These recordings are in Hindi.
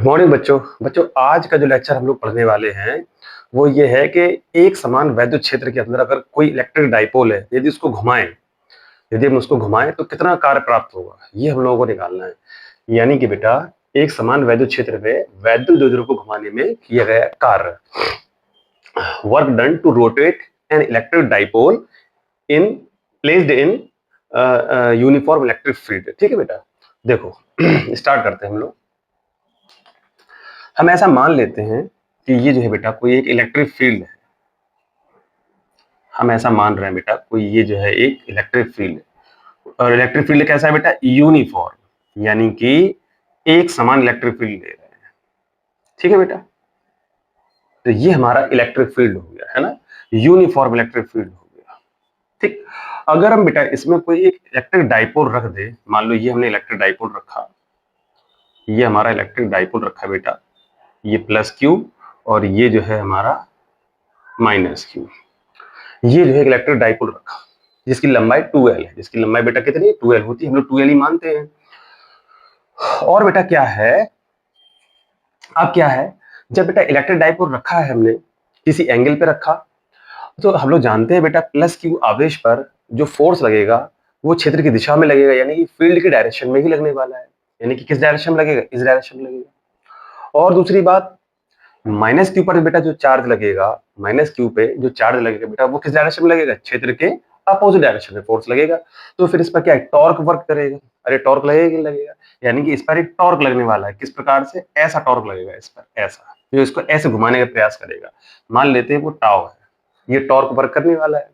गुड मॉर्निंग बच्चों। आज का जो लेक्चर हम लोग पढ़ने वाले हैं वो ये है कि एक समान वैद्युत क्षेत्र के अंदर अगर कोई इलेक्ट्रिक डाइपोल है, यदि हम उसको घुमाएं तो कितना कार्य प्राप्त होगा, ये हम लोगों को निकालना है। यानी कि बेटा, एक समान वैद्युत क्षेत्र में वैद्युत द्विध्रुव को घुमाने में किया गया कार्य, work done to rotate an electric dipole in placed in uniform electric field. ठीक है बेटा, देखो स्टार्ट करते हैं हम लोग। हम ऐसा मान लेते हैं कि ये जो है बेटा कोई एक इलेक्ट्रिक फील्ड है। हम ऐसा मान रहे हैं बेटा कोई ये जो है एक इलेक्ट्रिक फील्ड है, और इलेक्ट्रिक फील्ड कैसा है बेटा? यूनिफॉर्म, यानी कि एक समान इलेक्ट्रिक फील्ड ले रहे हैं। ठीक है बेटा, तो ये हमारा इलेक्ट्रिक फील्ड हो गया है ना, यूनिफॉर्म इलेक्ट्रिक फील्ड हो गया। ठीक, अगर हम बेटा इसमें कोई एक इलेक्ट्रिक डाइपोल रख दे, मान लो ये हमने इलेक्ट्रिक डाइपोल रखा, ये हमारा इलेक्ट्रिक डाइपोल रखा बेटा, ये प्लस क्यू और ये जो है हमारा माइनस क्यू। ये जो है इलेक्ट्रिक डाइपोल रखा जिसकी लंबाई 2l है। जिसकी लंबाई बेटा कितनी 2l होती है, हम लोग 2l ही मानते हैं। और बेटा क्या है, अब क्या है, जब बेटा इलेक्ट्रिक डाइपोल रखा है हमने, किसी एंगल पे रखा, तो हम लोग जानते हैं बेटा प्लस क्यू आवेश पर जो फोर्स लगेगा वो क्षेत्र की दिशा में लगेगा, यानी कि फील्ड की डायरेक्शन में ही लगने वाला है। यानी कि किस डायरेक्शन में लगेगा? इस डायरेक्शन में लगेगा। और दूसरी बात, माइनस क्यू पर बेटा जो चार्ज लगेगा, माइनस क्यू पे जो चार्ज लगेगा बेटा वो किस डायरेक्शन में लगेगा? क्षेत्र के अपोजिट डायरेक्शन में फोर्स लगेगा। तो फिर इस पर क्या है? टॉर्क वर्क करेगा। अरे टॉर्क लगेगा कि लगेगा, यानी कि इस पर एक टॉर्क लगने वाला है। किस प्रकार से? ऐसा टॉर्क लगेगा इस पर, ऐसा जो इसको ऐसे घुमाने का प्रयास करेगा। मान लेते हैं वो टाउ है, ये टॉर्क वर्क करने वाला है।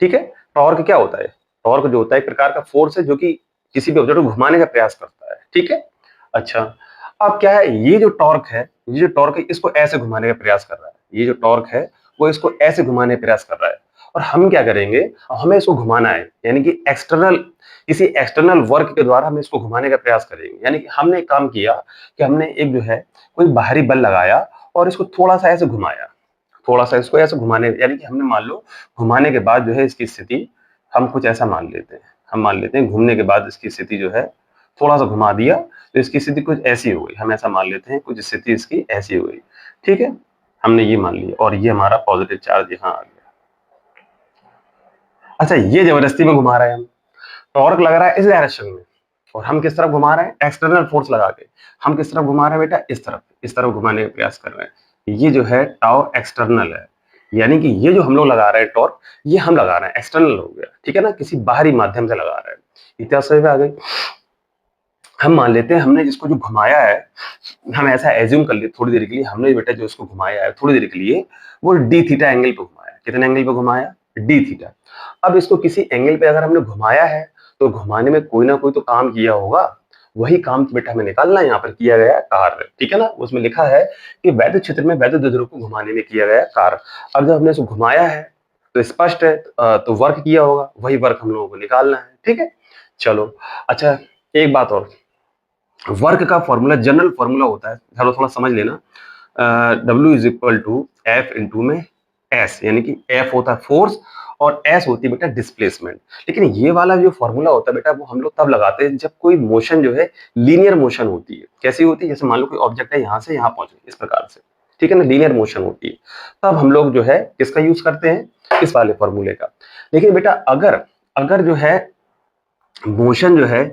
ठीक है, टॉर्क क्या होता है? टॉर्क जो होता है एक प्रकार का फोर्स है जो कि किसी भी ऑब्जेक्ट को घुमाने का प्रयास करता है। ठीक है, अच्छा, अब क्या है, ये जो टॉर्क है, ये जो टॉर्क है इसको ऐसे घुमाने का प्रयास कर रहा है। ये जो टॉर्क है वो इसको ऐसे घुमाने का प्रयास कर रहा है। और हम क्या करेंगे, हमें इसको घुमाना है, यानी कि किसी एक्सटर्नल वर्क के द्वारा हम इसको घुमाने का प्रयास करेंगे। यानी कि हमने एक काम किया कि हमने एक जो है कोई बाहरी बल लगाया और इसको थोड़ा सा ऐसे घुमाया, थोड़ा सा इसको ऐसे घुमाने, यानी कि हमने मान लो घुमाने के बाद जो है इसकी स्थिति हम कुछ ऐसा मान लेते हैं। हम मान लेते हैं घूमने के बाद इसकी स्थिति जो है थोड़ा सा घुमा दिया तो इसकी स्थिति कुछ ऐसी हो गई। हम ऐसा मान लेते हैं कुछ स्थिति इसकी ऐसी हो गई। ठीक है, हमने ये मान लिया और ये हमारा पॉजिटिव चार्ज यहाँ आ गया। अच्छा, ये जबरदस्ती में घुमा रहे हैं हम, टॉर्क लग रहा है इस डायरेक्शन में और हम किस तरफ घुमा रहे हैं? एक्सटर्नल फोर्स लगा के। हम किस तरफ घुमा रहे हैं बेटा? इस तरफ घुमाने का प्रयास कर रहे हैं। ये जो है टाउ एक्सटर्नल है, यानी कि ये जो हम लोग लगा रहे हैं टॉर्क, ये हम लगा रहे हैं, एक्सटर्नल हो गया। ठीक है ना, किसी बाहरी माध्यम से लगा रहे हैं। इतना समझ में आ गई। हम मान लेते हैं हमने जिसको जो घुमाया है, हम ऐसा एज्यूम कर लिए थोड़ी देर के लिए, हमने बेटा जो इसको घुमाया है थोड़ी देर के लिए वो डी थीटा एंगल पे घुमाया। कितने एंगल पे घुमाया? D theta. अब इसको किसी एंगल पे अगर हमने घुमाया है तो घुमाने में कोई ना कोई तो काम किया होगा, वही काम तो बेटा हमें निकालना है। यहाँ पर किया गया कार्य, ठीक है ना, उसमें लिखा है कि वैद्युत क्षेत्र में वैद्युत द्विध्रुव को घुमाने में किया गया कार्य। अब जब हमने इसको घुमाया है तो स्पष्ट है, तो वर्क किया होगा, वही वर्क हम लोगों को निकालना है। ठीक है, चलो। अच्छा, एक बात और, वर्क का फॉर्मूला जनरल फॉर्मूला होता है, चलो थोड़ा समझ लेना। W is equal to F into में एस, यानी कि एफ होता है फोर्स और एस होती है बेटा डिस्प्लेसमेंट। लेकिन ये वाला जो फॉर्मूला होता है बेटा वो हम लोग तब लगाते हैं जब कोई मोशन जो है लीनियर मोशन होती है। कैसी होती है? जैसे मान लो कोई ऑब्जेक्ट है यहाँ से यहाँ पहुंचे, इस प्रकार से, ठीक है ना, लीनियर मोशन होती है, तब हम लोग जो है किसका यूज करते हैं? इस वाले फॉर्मूले का। लेकिन बेटा अगर अगर जो है मोशन जो है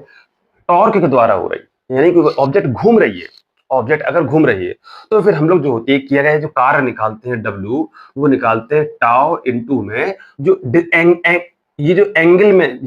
टॉर्क के द्वारा हो रही है, यानी कि ऑब्जेक्ट घूम रही है, ऑब्जेक्ट अगर घूम रही है, तो फिर हम लोग जो होती है किया गया जो कार्य निकालते हैं W, वो निकालते हैं टाउ इनटू में जो ये जो एंगल में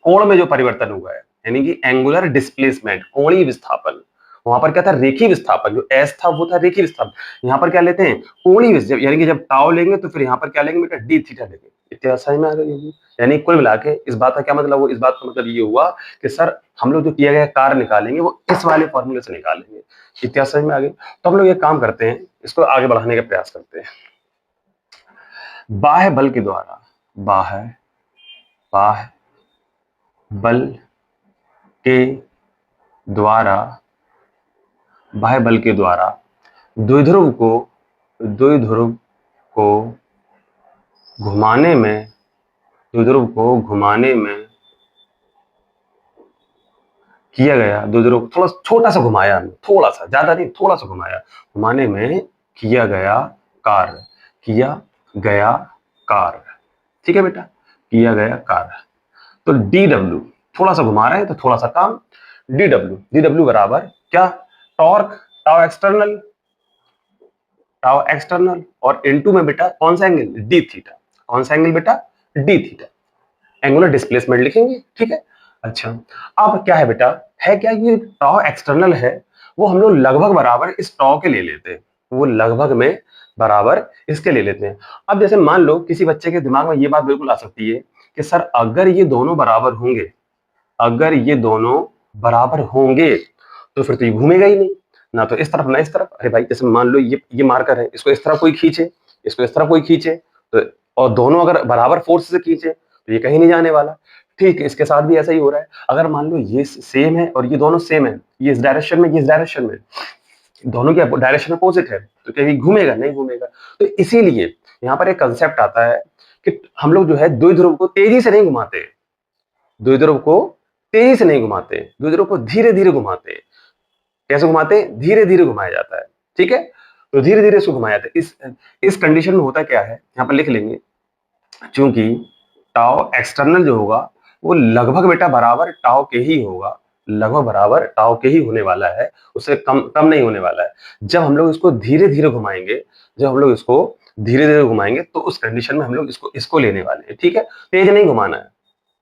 कोण में जो परिवर्तन हुआ है, यानी कि एंगुलर डिस्प्लेसमेंट, कोणीय विस्थापन। वहां पर क्या था? रेखीय विस्थापन। जो एस था वो था रेखीय विस्थापन। यहाँ पर क्या लेते हैं? कोणीय विस्थापन, यानी कि जब टाउ लेंगे तो फिर यहाँ पर क्या लेंगे बेटा? डी थीटा लेंगे। इतना समझ में आ गई? यानी कुल मिला के इस बात का क्या मतलब? वो इस बात का मतलब ये हुआ कि सर हम लोग जो किया गया कार्य निकालेंगे वो इस वाले फॉर्मूले से निकालेंगे। इतिहास समझ में आ गई? तो हम लोग ये काम करते हैं, इसको आगे बढ़ाने का प्रयास करते हैं। बाह्य बल के द्वारा, बाह्य बाह्य बल के द्वारा, बाह्य बल के द्वारा द्विध्रुव को घुमाने में, द्विध्रुव को घुमाने में किया गया, दो जीरो को थोड़ा छोटा सा घुमाया हमने, थोड़ा सा, ज्यादा नहीं, थोड़ा सा घुमाया, घुमाने में किया गया कार्य, किया गया कार्य। ठीक है बेटा, किया गया कार्य। तो डी डब्ल्यू, थोड़ा सा घुमा रहे हैं तो थोड़ा सा काम, डी डब्ल्यू बराबर क्या, torque, tau external, tau external, और इनटू में बेटा कौन सा एंगल, डी थीटा, कौन सा एंगल बेटा, डी थीटा, एंगुलर डिस्प्लेसमेंट लिखेंगे। ठीक है, अच्छा अब क्या है बेटा, है क्या, ये टाउ एक्सटर्नल है, वो हम लोग लगभग बराबर इस टाउ के ले लेते हैं, वो लगभग में बराबर इसके ले लेते हैं। अब जैसे मान लो किसी बच्चे के दिमाग में ये बात बिल्कुल आ सकती है कि सर अगर ये दोनों बराबर होंगे, अगर ये दोनों बराबर होंगे तो फिर तो ये घूमेगा ही नहीं, ना तो इस तरफ ना इस तरफ। अरे भाई जैसे मान लो ये मार्कर है, इसको इस तरफ कोई खींचे, इसको इस तरफ कोई खींचे, तो और दोनों अगर बराबर फोर्स से खींचे तो ये कहीं नहीं जाने वाला। ठीक है, इसके साथ भी ऐसा ही हो रहा है। अगर मान लो ये सेम है और ये दोनों सेम है, ये इस डायरेक्शन में, ये इस डायरेक्शन में, दोनों की डायरेक्शन अपोजिट है, तो क्या ये घूमेगा, नहीं घूमेगा। तो इसीलिए यहाँ पर एक कंसेप्ट आता है कि हम लोग जो है द्विध्रुव को तेजी से नहीं घुमाते, द्विध्रुव को तेजी से नहीं घुमाते, द्विध्रुव को धीरे धीरे घुमाते। कैसे घुमाते, धीरे धीरे घुमाया जाता है। ठीक है, तो धीरे धीरे इसको घुमाया जाता है। इस कंडीशन में होता क्या है, यहाँ पर लिख लेंगे, चूंकि टाउ एक्सटर्नल जो होगा वो लगभग बेटा बराबर टाउ के ही होगा, लगभग बराबर टाउ के ही होने वाला है, उससे कम कम नहीं होने वाला है। जब हम लोग इसको धीरे धीरे घुमाएंगे, जब हम लोग इसको धीरे धीरे घुमाएंगे तो उस कंडीशन में हम लोग इसको इसको लेने वाले हैं। ठीक है, तेज नहीं घुमाना है,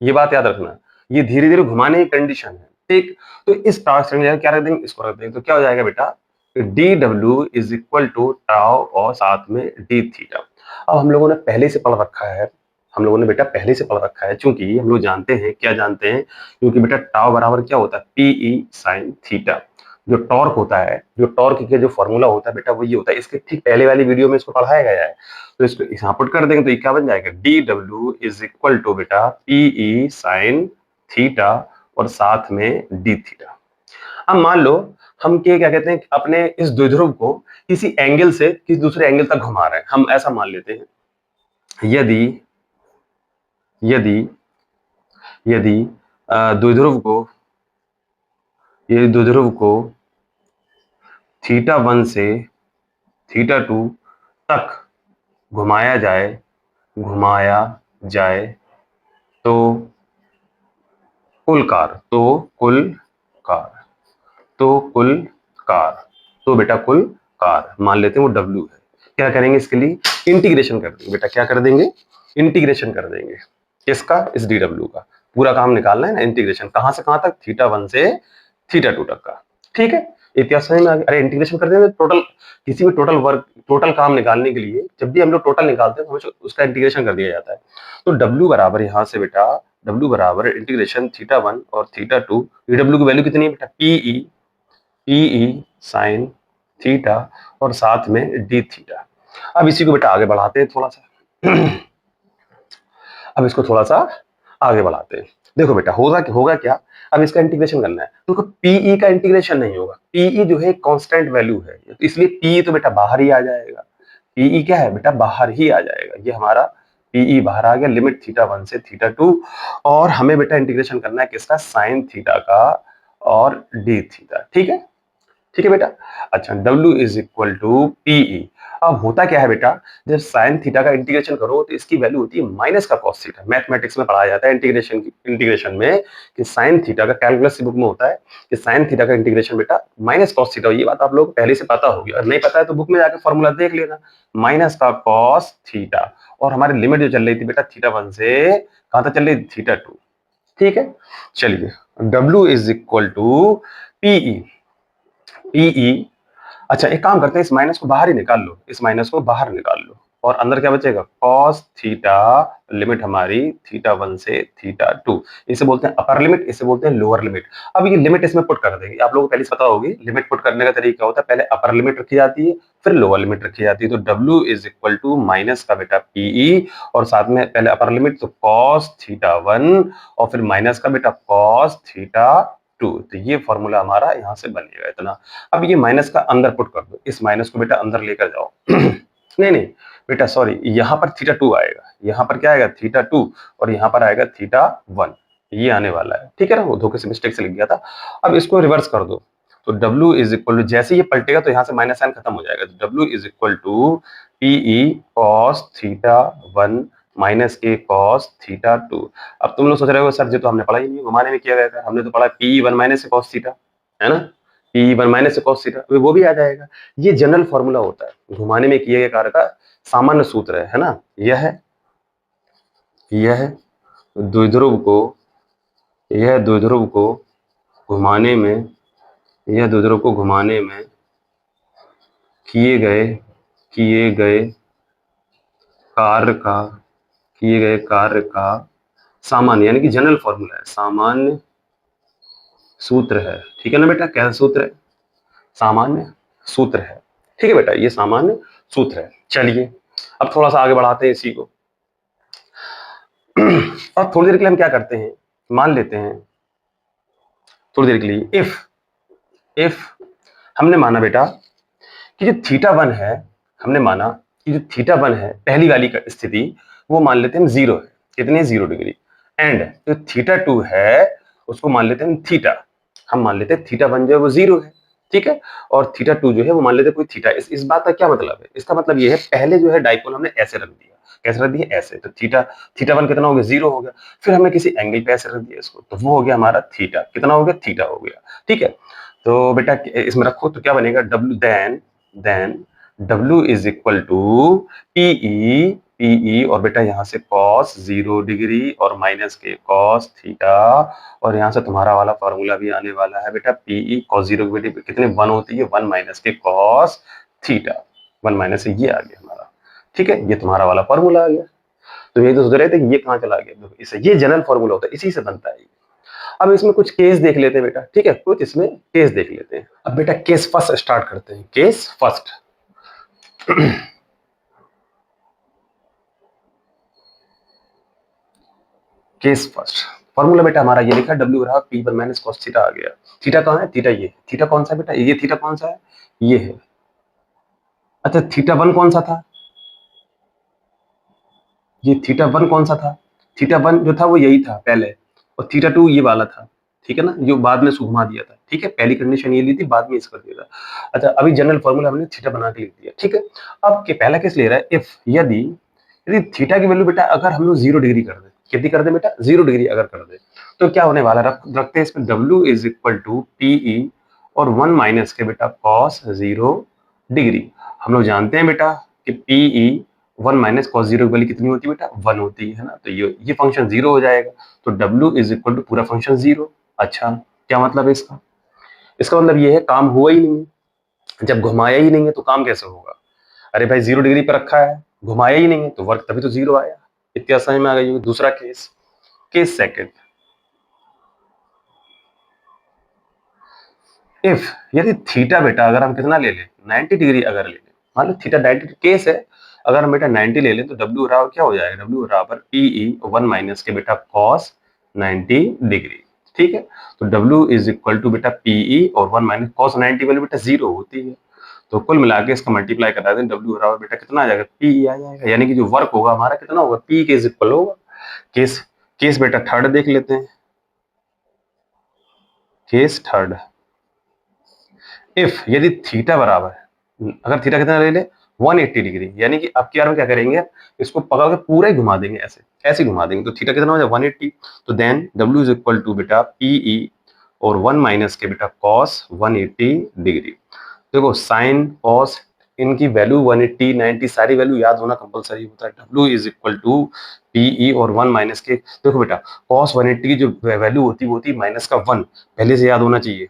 ये बात याद रखना, ये धीरे धीरे घुमाने की कंडीशन है। ठीक, तो इस टाउ एक्सटर्नल क्या रख देंगे, इसको रख देंगे, तो क्या हो जाएगा बेटा, D W is equal to tau और साथ में डी थीटा। अब हम लोगों ने पहले से पढ़ रखा है, हम लोगों ने बेटा पहले से पढ़ रखा है, चूंकि हम लोग जानते हैं, क्या जानते हैं, क्योंकि बेटा टाउ बराबर क्या होता है, पीई साइन थीटा। जो टॉर्क होता है, जो टॉर्क का जो फॉर्मूला होता है बेटा वो ये होता है, इसके ठीक पहले वाली वीडियो में इसको पढ़ाया गया है। तो इसको यहाँ पुट कर देंगे तो ये क्या बन जाएगा, D W is equal to बेटा पीई साइन थीटा और साथ में डी थीटा। अब मान लो हम क्या कहते हैं, अपने इस द्विध्रुव को किसी एंगल से किसी दूसरे एंगल तक घुमा रहे हैं, हम ऐसा मान लेते हैं, यदि यदि यदि द्विध्रुव को, ये द्विध्रुव को थीटा 1 से थीटा 2 तक घुमाया जाए, घुमाया जाए तो कुल कार, तो कुल कार, तो कुल कार, तो बेटा कुल कार मान लेते हैं वो W है। क्या करेंगे इसके लिए, इंटीग्रेशन कर देंगे बेटा, क्या कर देंगे, इंटीग्रेशन कर देंगे, किसका, इस DW का। पूरा काम निकालना है ना, इंटीग्रेशन कहां से कहां तक, थीटा 1 से थीटा 2 तक का। ठीक है, इतिहास में अरे इंटीग्रेशन कर देंगे, टोटल किसी भी टोटल वर्क, टोटल काम निकालने के लिए जब भी हम लोग टोटल निकालते हैं तो हमेशा उसका इंटीग्रेशन कर दिया जाता है। तो W बराबर यहाँ से बेटा, W बराबर इंटीग्रेशन थीटा 1 और थीटा 2, DW की वैल्यू कितनी है बेटा, पीई साइन थीटा और साथ में डी थीटा। अब इसी को बेटा आगे बढ़ाते हैं थोड़ा सा अब इसको थोड़ा सा आगे बढ़ाते हैं। देखो बेटा होगा क्या, अब इसका इंटीग्रेशन करना है तो पीई का इंटीग्रेशन नहीं होगा, पीई जो है कांस्टेंट वैल्यू है, तो इसलिए पीई तो बेटा बाहर ही आ जाएगा, पीई क्या है बेटा, बाहर ही आ जाएगा, ये हमारा पीई बाहर आ गया, लिमिट थीटा 1 से थीटा 2, और हमें बेटा इंटीग्रेशन करना है किसका, साइन थीटा का और डी थीटा। ठीक है, ठीक है बेटा। अच्छा, W is equal to PE. अब होता क्या है बेटा, जब साइन थीटा का इंटीग्रेशन करो तो इसकी वैल्यू होती है माइनस का कॉस थीटा। मैथमेटिक्स में पढ़ाया जाता है इंटीग्रेशन में कि साइन थीटा का, कैलकुलस बुक में होता है कि साइन थीटा का इंटीग्रेशन बेटा माइनस कॉस थीटा। ये बात आप लोग पहले से पता होगी, और नहीं पता है तो बुक में जाकर फॉर्मूला देख लेना, माइनस का कॉस थीटा, और हमारी लिमिट जो चल रही थी बेटा थीटा 1 से कहां तक चल रही थी, थीटा 2। ठीक है, चलिए W is equal to PE, PE. अच्छा एक काम करते हैं, इस माइनस को बाहर ही निकाल लो, इस माइनस को बाहर निकाल लो, और अंदर क्या बचेगा, कॉस थीटा, लिमिट हमारी थीटा 1 से थीटा 2, इसे बोलते हैं अपर लिमिट, इसे बोलते हैं लोअर लिमिट। अब ये लिमिट इसमें पुट कर देंगे, आप लोगों को पहले से पता होगी लिमिट पुट करने का तरीका होता है, पहले अपर लिमिट रखी जाती है फिर लोअर लिमिट रखी जाती है। तो W is equal to minus का बेटा पीई, और साथ में पहले अपर लिमिट तो कॉस थीटा 1 और फिर माइनस का बेटा कॉस थीटा 2, तो ये फॉर्मूला हमारा यहाँ से बनेगा इतना। अब ये माइनस का अंदर पुट कर दो, इस माइनस को बेटा अंदर लेकर जाओ नहीं बेटा सॉरी, यहाँ पर थीटा 2 आएगा, यहाँ पर क्या आएगा थीटा 2, और यहाँ पर आएगा थीटा 1। ये आने वाला है, ठीक है ना, वो धोखे से मिस्टेक से लिख गया था। अब इसको रिवर्स कर दो, तो W इज इक्वल टू, जैसे ये पलटेगा तो यहाँ से माइनस साइन खत्म हो जाएगा, तो W is equal to PE cos theta 1 minus के cos थीटा 2। अब तुम लोग सोच रहे हो सर जी तो हमने पढ़ा ही नहीं, घुमाने में किया गया था, हमने तो पढ़ा PE 1 माइनस से cos थीटा, है ना, PE 1 माइनस से cos थीटा, वो भी आ जाएगा। ये जनरल फॉर्मूला होता है घुमाने में किए गए कार्य का सामान्य सूत्र है ना। यह द्विध्रुव को यह द्विध्रुव को घुमाने में यह द्विध्रुव को घुमाने में किए गए कार्य का सामान्य यानी कि जनरल फॉर्मूला है, सामान्य सूत्र है, ठीक है ना बेटा, क्या सूत्र है, सामान्य सूत्र है, ठीक है बेटा, ये सामान्य सूत्र है। चलिए अब थोड़ा सा आगे बढ़ाते हैं इसी को। और थोड़ी देर के लिए हम क्या करते हैं, मान लेते हैं थोड़ी देर के लिए इफ हमने माना बेटा कि जो θ1 है, हमने माना कि जो θ1 है पहली वाली का स्थिति, वो मान लेते हैं हम 0 है, कितने 0 डिग्री, एंड जो θ2 है उसको मान लेते हैं हम थीटा, हम मान लेते हैं θ1 जो है वो 0 है, ठीक है, और θ2 जो है वो मान लेते हैं कोई थीटा। इस बात का क्या मतलब है, इसका मतलब ये है पहले जो है डाइपोल हमने ऐसे रख दिया, कैसे रख दिया, ऐसे, तो θ1 कितना हो गया, 0 हो गया, फिर हमने किसी एंगल पे ऐसे रख दिया इसको, तो वो हो गया हमारा थीटा, कितना हो गया, थीटा हो गया, ठीक है। तो बेटा इसमें रखो तो क्या बनेगा, W then W is equal to PE और बेटा यहाँ से cos 0 डिग्री और माइनस के cos थीटा, और यहाँ से तुम्हारा वाला फॉर्मूला भी आने वाला है बेटा, PE cos 0 डिग्री कितने 1 होती है, 1 माइनस के cos थीटा, 1 माइनस से ये आ गया हमारा, ठीक है, ये तुम्हारा वाला फॉर्मूला आ गया। तो ये तो सोच रहे थे कि ये कहाँ चला गया, इसे ये जनरल फॉर्मूला होता है, इसी से बनता है। अब इसमें कुछ केस देख लेते हैं बेटा, ठीक है, कुछ इसमें केस देख लेते हैं। अब बेटा केस फर्स्ट स्टार्ट करते हैं, case first. Case first formula बेटा हमारा ये लिखा, W रहा P1 माइनस cos थीटा आ गया, थीटा कहाँ है, थीटा ये, थीटा कौन सा है बेटा, ये थीटा कौन सा है, ये है, अच्छा θ1 कौन सा था, ये θ1 कौन सा था, θ1 जो था वो यही था पहले, और θ2 ये वाला था, ठीक है ना, जो बाद में घुमा दिया था, ठीक है, पहली कंडीशन ये ली थी, बाद में इसका दिया था। अच्छा अभी जनरल फॉर्मूला हमने थीटा बना के लिख दिया, ठीक है। अब के पहला केस ले रहा है, इफ यदि थीटा की वैल्यू बेटा अगर हम लोग 0 डिग्री कर दे, कितनी कर दे बेटा, 0 डिग्री अगर कर दे, तो क्या होने वाला, रखते हैं इसमें W is equal to PE और 1 माइनस के बेटा cos 0 डिग्री। हम लोग जानते हैं बेटा कि PE 1 माइनस cos 0 की वैल्यू कितनी होती है बेटा, 1 होती है ना, तो ये फंक्शन 0 हो जाएगा, तो W इज इक्वल टू पूरा फंक्शन 0। अच्छा क्या मतलब है इसका, इसका मतलब ये है काम हुआ ही नहीं है, जब घुमाया ही नहीं है तो काम कैसे होगा, अरे भाई 0 डिग्री पर रखा है, घुमाया ही नहीं है तो वर्क तभी तो 0 आया, इतना समझ में आ गई होगी। दूसरा केस, केस सेकंड, इफ यदि थीटा बेटा अगर हम कितना ले लें, 90 डिग्री अगर ले लें, मान लो थीटा 90 केस है, अगर हम बेटा 90 ले लें तो W बराबर क्या हो जाएगा, W बराबर PE 1 माइनस के बेटा cos 90 डिग्री, ठीक है, तो W इज इक्वल टू बेटा PE और 1 माइनस cos 90 वाली बेटा 0 होती है, तो कुल मिला के इसका मल्टीप्लाई करा दें, W बराबर बेटा कितना आ जाएगा, PE आ जाएगा, यानी कि जो वर्क होगा हमारा कितना होगा, P के इज इक्वल होगा। केस केस बेटा थर्ड देख लेते हैं, केस थर्ड, इफ यदि थीटा बराबर है, अगर थीटा कितना ले ले 180 डिग्री, यानी कि अब क्या करेंगे, इसको पकड़ के पूरा ही घुमा देंगे, ऐसे ऐसे घुमा देंगे, तो थीटा कितना हो जाए 180, तो then W is equal to बेटा PE और 1 माइनस के बेटा cos 180 डिग्री। देखो साइन कॉस इनकी वैल्यू 180 90 सारी वैल्यू याद होना कंपलसरी होता है, W is equal to PE और 1 माइनस के, देखो बेटा cos 180 की जो वैल्यू होती है वो होती माइनस का 1, पहले से याद होना चाहिए,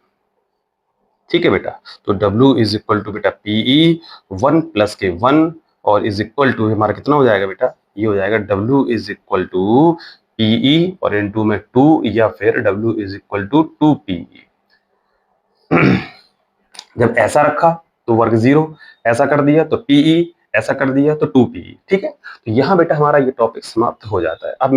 ठीक है बेटा, तो W इज इक्वल टू बेटा PE 1 प्लस के 1 और इज इक्वल टू हमारा कितना हो जाएगा बेटा, ये हो जाएगा W is equal to PE और इनटू में 2 या फिर W is equal to 2PE। जब ऐसा रखा तो वर्ग 0, ऐसा कर दिया तो PE, ऐसा कर दिया तो 2PE, ठीक है, तो यहाँ बेटा हमारा ये टॉपिक समाप्त हो जाता है। अब